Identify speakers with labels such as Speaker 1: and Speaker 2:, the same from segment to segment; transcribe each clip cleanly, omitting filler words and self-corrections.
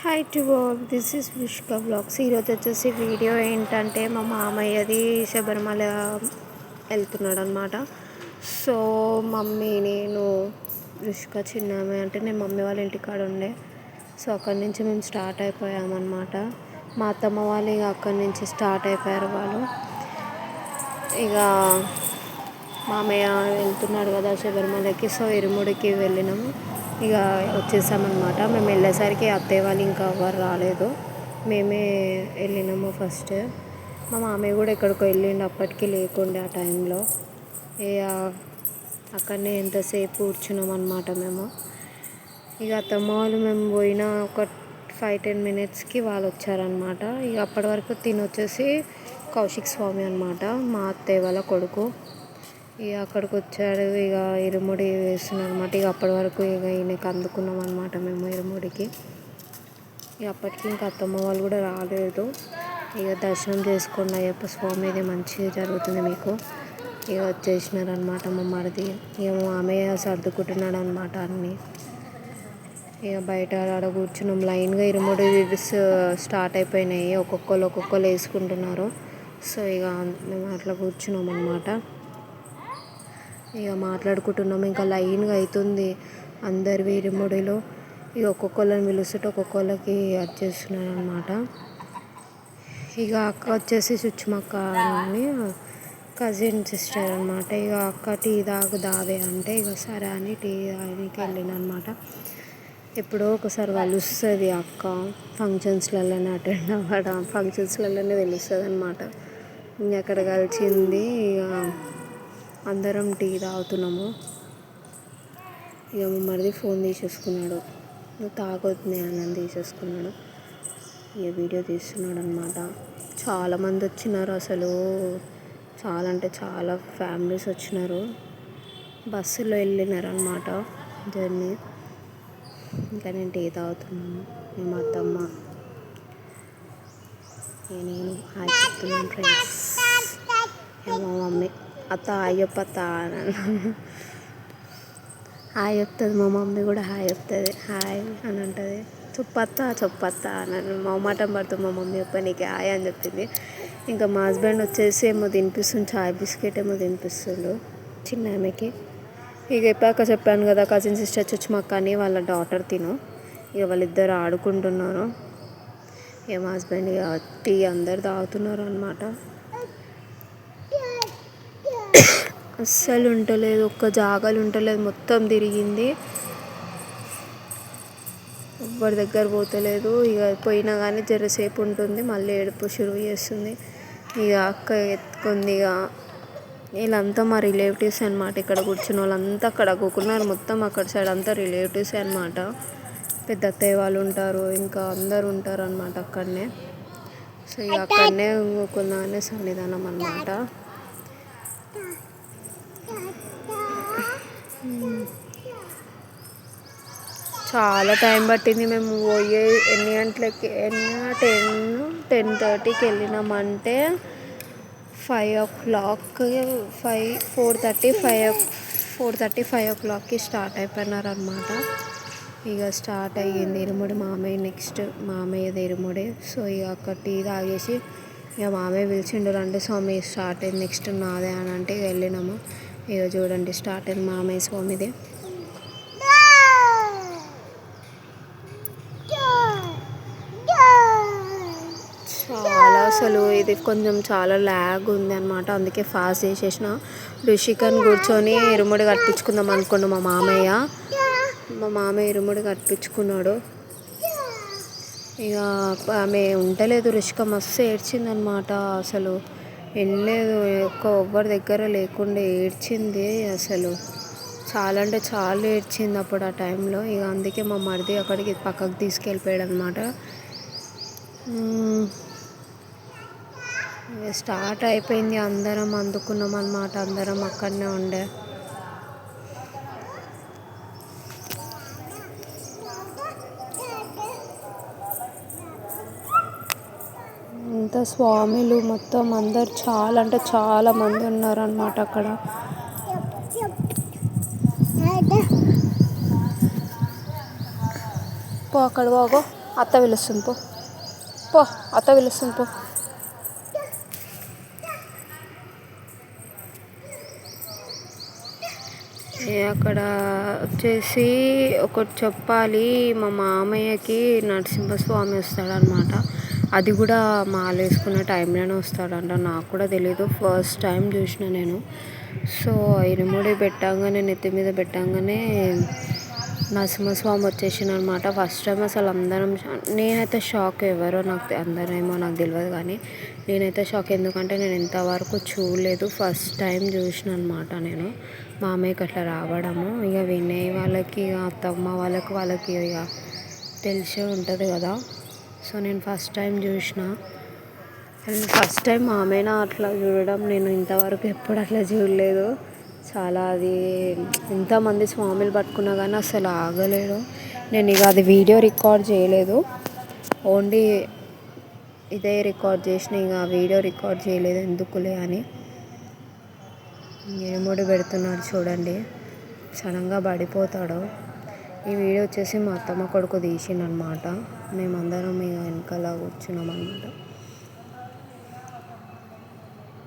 Speaker 1: Hi to all, this is Vishka vlogs. ఈరోజు వచ్చేసి video ఏంటంటే మా మామయ్యది శబరిమల వెళ్తున్నాడు అనమాట. సో మమ్మీ, నేను, విష్క, చిన్నామె అంటే నేను మమ్మీ వాళ్ళ ఇంటికాడ ఉండే. సో అక్కడి నుంచి మేము స్టార్ట్ అయిపోయామన్నమాట. మా అత్తమ్మ వాళ్ళు ఇక అక్కడి నుంచి స్టార్ట్ అయిపోయారు వాళ్ళు. ఇక మామయ్య వెళ్తున్నాడు కదా శబరిమలకి, సో ఇరుముడికి వెళ్ళినాము. ఇక వచ్చేసామన్నమాట. మేము వెళ్ళేసరికి అత్తయ్య వాళ్ళు ఇంకా ఎవరు రాలేదు, మేమే వెళ్ళినాము ఫస్ట్. మా మామయ్య కూడా ఎక్కడికో వెళ్ళిండు, అప్పటికి లేకుండే ఆ టైంలో. ఇక అక్కడనే ఎంతసేపు కూర్చున్నాం అన్నమాట మేము. ఇక అత్తమ్మ వాళ్ళు మేము పోయిన ఒక 5-10 మినిట్స్కి వాళ్ళు వచ్చారనమాట. ఇక అప్పటి వరకు వచ్చేసి కౌశిక్ స్వామి అనమాట, మా అత్తయ్య వాళ్ళ కొడుకు. ఇక అక్కడికి వచ్చాడు, ఇక ఇరుముడి వేస్తున్నాడు అనమాట. ఇక అప్పటి వరకు ఇక ఈయనకి అందుకున్నాం అనమాట మేము ఇరుముడికి. ఇక అప్పటికి ఇంకా అత్తమ్మ వాళ్ళు కూడా రాలేదు. ఇక దర్శనం చేసుకోండి అయ్యప్ప స్వామిది, మంచిగా జరుగుతుంది మీకు. ఇక వచ్చేసినారనమాట మా మరిది. ఇక మా మామయ్య సర్దుకుంటున్నాడు అనమాట అన్నీ. ఇక బయట ఆడ కూర్చున్నాం, లైన్గా ఇరుముడి స్టార్ట్ అయిపోయినాయి, ఒక్కొక్కరు వేసుకుంటున్నారు. సో ఇక మేము అట్లా కూర్చున్నాం అనమాట. ఇక మాట్లాడుకుంటున్నాము, ఇంకా లైన్గా అవుతుంది అందరివి ఇరుముడిలో. ఇక ఒక్కొక్కరిని పిలుస్తుంటే ఒక్కొక్కరికి వచ్చేస్తున్నారు అనమాట. ఇక అక్క వచ్చేసి సుష్మక్క అని కజిన్ సిస్టర్ అనమాట. ఇక అక్క టీ దావే అంటే ఇక సరే అని టీ తాగడానికి వెళ్ళిన అనమాట. ఎప్పుడో ఒకసారి కలుస్తుంది అక్క, ఫంక్షన్స్లలోనే అటెండ్ అవ్వడం, ఫంక్షన్స్లలోనే తెలుస్తుంది అనమాట. ఇంక అక్కడ కలిసింది. ఇక అందరం టీ తాగుతున్నాము. ఇక మరిది ఫోన్ తీసేసుకున్నాడు, నువ్వు తాగొద్దు అని తీసేసుకున్నాడు. ఇక వీడియో తీస్తున్నాడు అనమాట. చాలామంది వచ్చినారు, అసలు చాలా అంటే చాలా ఫ్యామిలీస్ వచ్చినారు. బస్సులో వెళ్ళినారు అనమాట జర్నీ. ఇంకా నేను టీ తాగుతున్నాను, మేము అత్తమ్మ నేను హాయ్ చెప్తున్నాను ఫ్రెండ్స్. మా మమ్మీ అత్త హాయ్ చెప్పత్త అని హాయ్ చెప్తుంది, మా మమ్మీ కూడా హాయ్ చెప్తుంది, హాయ్ అని అంటుంది. చెప్పత్త అని మొహమాటం పడుతుంది మా మమ్మీ నీకు హాయ్ అని చెప్పింది. ఇంకా మా హస్బెండ్ వచ్చేసి ఏమో తినిపిస్తుంది, చాయ్ బిస్కెట్ ఏమో తినిపిస్తుండు చిన్న ఆమెకి. ఇక ఇప్పాక చెప్పాను కదా కజిన్ సిస్టర్ సుష్మక్క అని, వాళ్ళ డాటర్ తిను. ఇక వాళ్ళిద్దరు ఆడుకుంటున్నారు. ఇక మా హస్బెండ్ ఇక టీ అందరు తాగుతున్నారు అనమాట. అస్సలు ఉండలేదు, ఒక్క జాగాలు ఉండలేదు, మొత్తం తిరిగింది, ఎవ్వరి దగ్గర పోతలేదు. ఇక పోయినా కానీ జరసేపు ఉంటుంది, మళ్ళీ ఏడుపు షురువు చేస్తుంది. ఇక అక్క ఎత్తుకుంది. ఇక వీళ్ళంతా మా రిలేటివ్స్ అనమాట. ఇక్కడ కూర్చున్న వాళ్ళంతా అక్కడ కూకున్నారు, మొత్తం అక్కడ సైడ్ అంతా రిలేటివ్సే అనమాట. పెద్ద అత్తయ్య వాళ్ళు ఉంటారు, ఇంకా అందరు ఉంటారు అనమాట అక్కడనే. సో ఇక అక్కడనే కూకుందామనే సన్నిధానం అనమాట. చాలా టైం పట్టింది. మేము పోయే ఎన్ని గంటలకి 10:30కి వెళ్ళినామంటే 4:30-5 స్టార్ట్ అయిపోయినారు అనమాట. ఇక స్టార్ట్ అయ్యింది ఇరుముడి. నెక్స్ట్ మామయ్యది ఇరుముడి. సో ఇక అక్కడ టీ తాగేసి ఇక మామయ్య పిలిచిండు, రండి స్వామి స్టార్ట్ అయింది, నెక్స్ట్ నాదే అని అంటే ఇక వెళ్ళినాము. ఇక చూడండి స్టార్ట్ అయింది మామయ్య స్వామిది. చాలా అసలు ఇది కొంచెం చాలా ల్యాగ్ ఉంది అనమాట, అందుకే ఫాస్ట్ చేసేసిన. ఋషికని కూర్చొని ఇరుముడి కట్టించుకుందాం అనుకోండి మా మామయ్య ఇరుముడి కట్టించుకున్నాడు. ఇక ఆమె ఉండలేదు, ఋషిక మస్తు ఏడ్చిందనమాట. అసలు వెళ్ళలేదు, ఎవ్వరి దగ్గర లేకుండా ఏడ్చింది అసలు. చాలా అంటే చాలా ఏడ్చింది అప్పుడు ఆ టైంలో. ఇక అందుకే మా మరిది అక్కడికి పక్కకు తీసుకెళ్ళిపోయాడు అనమాట. స్టార్ట్ అయిపోయింది, అందరం అందుకున్నాం అన్నమాట, అందరం అక్కడనే ఉండే. ఇంత స్వామిలు మొత్తం అందరు చాలా అంటే చాలా మంది ఉన్నారన్నమాట అక్కడ. పో అక్కడ పోగో. అత్త పిలుస్తుంది పో పో, అత్త పిలుస్తుంది పో. అక్కడ వచ్చేసి ఒకటి చెప్పాలి, మా మామయ్యకి నరసింహస్వామి వస్తాడనమాట. అది కూడా మాల వేసుకున్న టైంలోనే వస్తాడంట. నాకు కూడా తెలీదు, ఫస్ట్ టైం చూసిన నేను. సో ఇరుముడి పెట్టంగానే, నెత్తి మీద పెట్టంగానే నరసింహస్వామి వచ్చేసిండు అనమాట. ఫస్ట్ టైం అసలు అందరం, నేనైతే షాక్. ఎవరో నాకు అందరేమో నాకు తెలియదు, కానీ నేనైతే షాక్. ఎందుకంటే నేను ఇంతవరకు చూడలేదు, ఫస్ట్ టైం చూసిన అనమాట నేను మామయ్యకి అట్లా రావడము. ఇక వినయ్ వాళ్ళకి, అత్తమ్మ వాళ్ళకి ఇక తెలిసే ఉంటుంది కదా. సో నేను ఫస్ట్ టైం చూసిన, ఫస్ట్ టైం మామయ్యన అట్లా చూడడం. నేను ఇంతవరకు ఎప్పుడు అట్లా చూడలేదు. చాలా అది ఎంతమంది స్వామిలు పట్టుకున్నా కానీ అసలు ఆగలేడు. నేను ఇక అది వీడియో రికార్డ్ చేయలేదు, ఓన్లీ ఇదే రికార్డ్ చేసిన. ఇక వీడియో రికార్డ్ చేయలేదు ఎందుకులే అని. ఇరుముడి పెడుతున్నాడు చూడండి, సడన్గా పడిపోతాడు. ఈ వీడియో వచ్చేసి మా అత్తమ్మ కొడుకు తీసిండనమాట. మేమందరం ఇక వెనకాల కూర్చున్నాం అనమాట.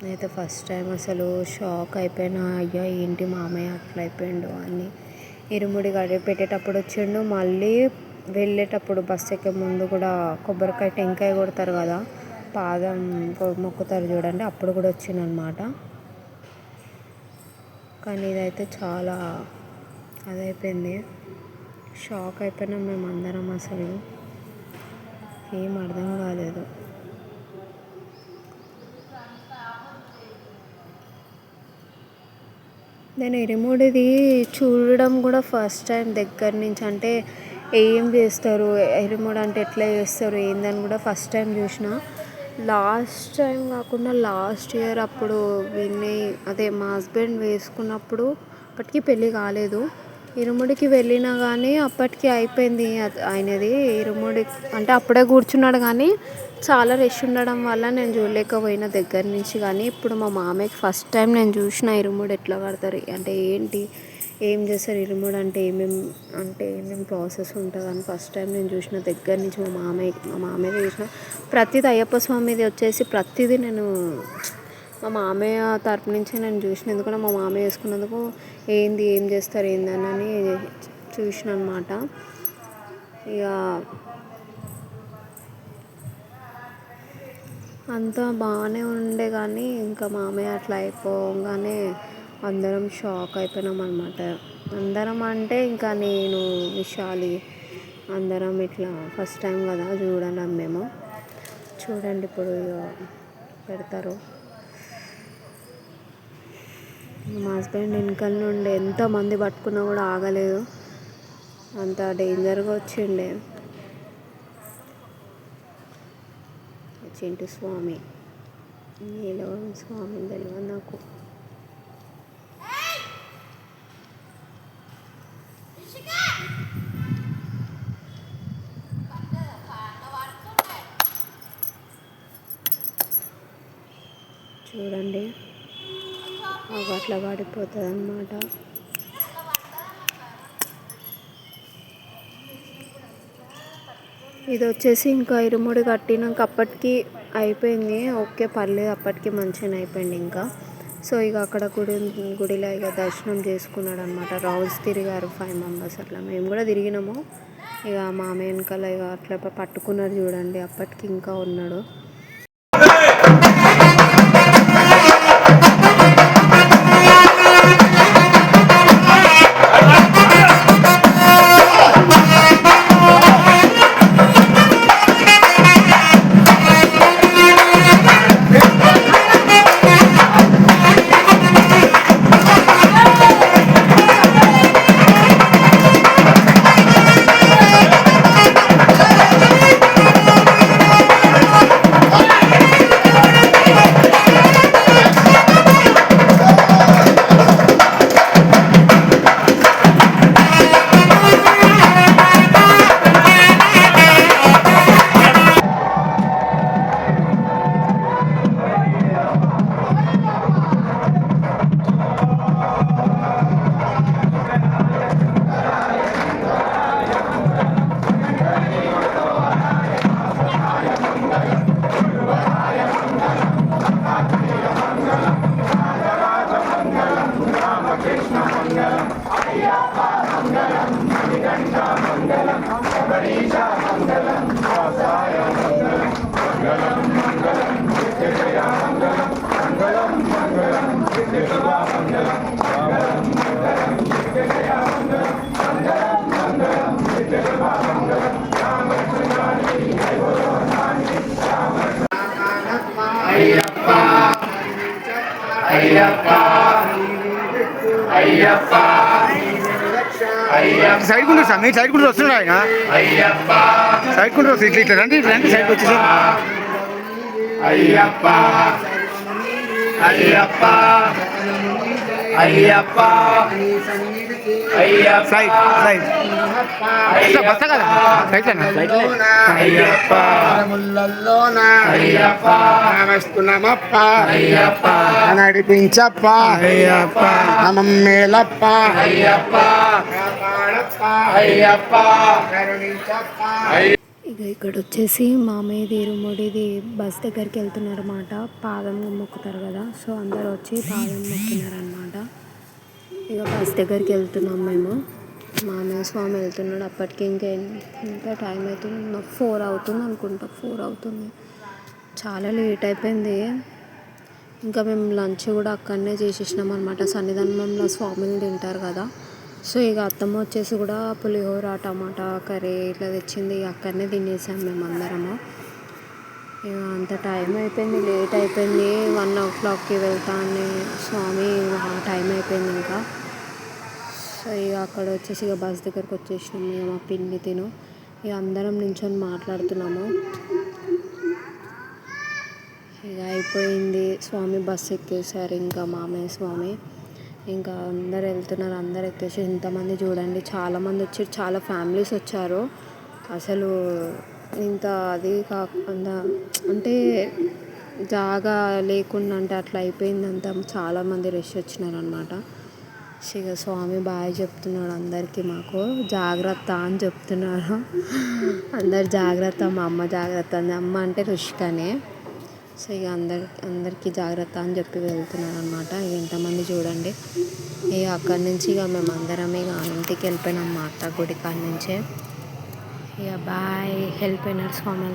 Speaker 1: నేనైతే ఫస్ట్ టైం అసలు షాక్ అయిపోయినా. అయ్యా ఏంటి మామయ్య అట్లా అయిపోయిండు అని. ఇరుముడి పెట్టేటప్పుడు వచ్చిండు, మళ్ళీ వెళ్ళేటప్పుడు బస్సు ఎక్కే ముందు కూడా కొబ్బరికాయ టెంకాయ కొడతారు కదా, పాదం మొక్కుతారు చూడండి, అప్పుడు కూడా వచ్చిందనమాట. కానీ ఇదైతే చాలా అదైపోయింది, షాక్ అయిపోయినాం మేమందరం. అసలు ఏం అర్థం కాలేదు. నేను ఇరుముడిది చూడడం కూడా ఫస్ట్ టైం దగ్గర నుంచి. అంటే ఏం చేస్తారు, ఇరుముడి అంటే ఎట్లా చేస్తారు ఏందని కూడా ఫస్ట్ టైం చూసిన. లాస్ట్ టైం కాకుండా లాస్ట్ ఇయర్ అప్పుడు అదే మా హస్బెండ్ వేసుకున్నప్పుడు అప్పటికి పెళ్ళి కాలేదు. ఇరుముడికి వెళ్ళినా కానీ అప్పటికి అయిపోయింది ఆయనది ఇరుముడి. అంటే అప్పుడే కూర్చున్నాడు కానీ చాలా రష్ ఉండడం వల్ల నేను చూడలేకపోయినా దగ్గర నుంచి. కానీ ఇప్పుడు మా మామయ్యకి ఫస్ట్ టైం నేను చూసిన ఇరుముడి ఎట్లా కడతారు, అంటే ఏంటి, ఏం చేస్తారు ఇరుముడి అంటే ఏమేమి ప్రాసెస్ ఉంటుంది అని ఫస్ట్ టైం నేను చూసిన దగ్గర నుంచి. మా మామయ్య చూసిన ప్రతిదీ, అయ్యప్ప స్వామిది వచ్చేసి ప్రతిదీ నేను మా మామయ్య తరపు నుంచి నేను చూసిన. ఎందుకంటే మా మామయ్య వేసుకున్నందుకు ఏం చేస్తారు ఏందని చూసిన అనమాట. ఇక అంతా బాగానే ఉండే కానీ ఇంకా మామయ్య అట్లా అయిపోగానే అందరం షాక్ అయిపోయినాం అనమాట. అందరం అంటే ఇంకా నేను, విశాలి అందరం ఇట్లా ఫస్ట్ టైం కదా చూడడం మేము. చూడండి ఇప్పుడు పెడతారు. మా హస్బెండ్ వెనకాల నుండి ఎంతమంది పట్టుకున్నా కూడా ఆగలేదు, అంత డేంజర్గా వచ్చిండే. చింటూ స్వామి, నీలో స్వామి తెలియదు నాకు. చూడండి అట్లా పడిపోతుంది అన్నమాట. ఇది వచ్చేసి ఇంకా ఇరుముడి కట్టినాక అప్పటికి అయిపోయింది, ఓకే పర్లేదు, అప్పటికి మంచిగా అయిపోయింది ఇంకా. సో ఇక అక్కడ గుడిలో ఇక దర్శనం చేసుకున్నాడు అనమాట. రౌండ్స్ తిరిగారు 5 మెంబర్స్ అట్లా, మేము కూడా తిరిగినాము. ఇక మామయ్య వెనకాల ఇక అట్లా పట్టుకున్నాడు చూడండి, అప్పటికి ఇంకా ఉన్నాడు.
Speaker 2: సైడ్ కుంటారు సార్, మీరు సైడ్ కుంటారు వస్తున్నారు ఆయన సైడ్ కుంటారు ఇట్లా ఇట్లా రండి రండి సైడ్కి వచ్చేసి అయ్యప్ప అయ్యప్ప అయ్యప్ప సైడ్ సైడ్ బస్తా కదా సైడ్ అయ్యప్ప అయ్యప్ప వస్తున్నామప్ప అయ్యప్ప నడిపించప్ప అయ్యప్ప మమ్మేలప్ప అయ్యప్ప అయ్యప్ప
Speaker 1: ఇక ఇక్కడ వచ్చేసి మామయ్యది ఇరుముడిది బస్ దగ్గరికి వెళ్తున్నారు అన్నమాట. పాదం మొక్కుతారు కదా, సో అందరు వచ్చి పాదం మొక్కినారనమాట. ఇక బస్ దగ్గరికి వెళ్తున్నాం మేము. మామయ్య స్వామి వెళ్తున్నాడు. అప్పటికి ఇంకా టైం అవుతుంది, 4 అవుతుంది అనుకుంటా, 4 అవుతుంది. చాలా లేట్ అయిపోయింది. ఇంకా మేము లంచ్ కూడా అక్కడనే చేసేసినాం అనమాట. సన్నిధానంలో స్వామిని తింటారు కదా, సో ఇక అత్తమ్మ వచ్చేసి కూడా పులిహోర టమాటా కర్రీ ఇట్లా తెచ్చింది. అక్కడనే తినేసాం మేము అందరము. ఇక అంత టైం అయిపోయింది, లేట్ అయిపోయింది. 1 o'clockకి వెళ్తా అని స్వామి టైం అయిపోయింది ఇంకా. సో ఇక అక్కడ వచ్చేసి ఇక బస్ దగ్గరకు వచ్చేసినాము. ఇక మా పిన్ని తిను ఇక అందరం నించొని మాట్లాడుతున్నాము. ఇక అయిపోయింది. స్వామి బస్సు ఎక్కేసారు ఇంకా మామయ్య స్వామి. ఇంకా అందరు వెళ్తున్నారు. అందరు ఎక్కేసి ఇంతమంది చూడండి, చాలామంది వచ్చి చాలా ఫ్యామిలీస్ వచ్చారు. అసలు ఇంత అది కాకుండా అంటే జాగా లేకుండా అంటే అట్లా అయిపోయింది అంతా. చాలామంది రష్ వచ్చినారు అనమాట. ఇక స్వామి బాయ్ చెప్తున్నాడు అందరికీ, మాకు జాగ్రత్త అని చెప్తున్నారు. అందరు జాగ్రత్త, మా అమ్మ జాగ్రత్త అని. అమ్మ అంటే రుషికనే. సో ఇక అందరికీ జాగ్రత్త అని చెప్పి వెళ్తున్నారు అనమాట. ఇక ఎంతమంది చూడండి. ఇక అక్కడి నుంచి ఇక మేము అందరం ఇక ఇంటికి వెళ్ళిపోయినాం అన్నమాట, గుడి కాడ నుంచే. ఇక బాయ్, వెళ్ళిపోయినారు స్వామి.